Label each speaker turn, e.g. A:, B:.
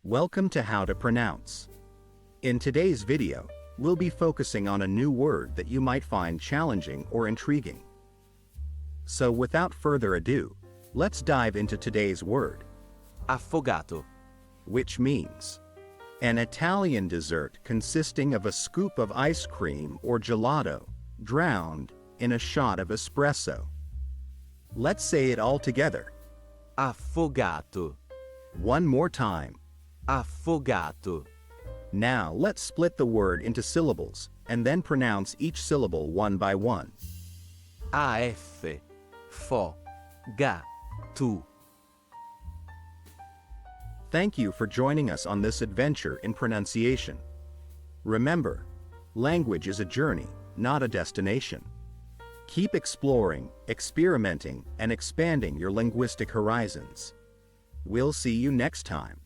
A: Welcome to How to Pronounce. In today's video, we'll be focusing on a new word that you might find challenging or intriguing. So without further ado, let's dive into today's word,
B: Affogato.
A: which means an Italian dessert consisting of a scoop of ice cream or gelato, drowned in a shot of espresso. Let's say it all together.
B: Affogato.
A: One more time.
B: Affogato.
A: Now let's split the word into syllables and then pronounce each syllable one by one.
B: Affogato.
A: Thank you for joining us on this adventure in pronunciation. Remember, language is a journey, not a destination. Keep exploring, experimenting, and expanding your linguistic horizons. We'll see you next time.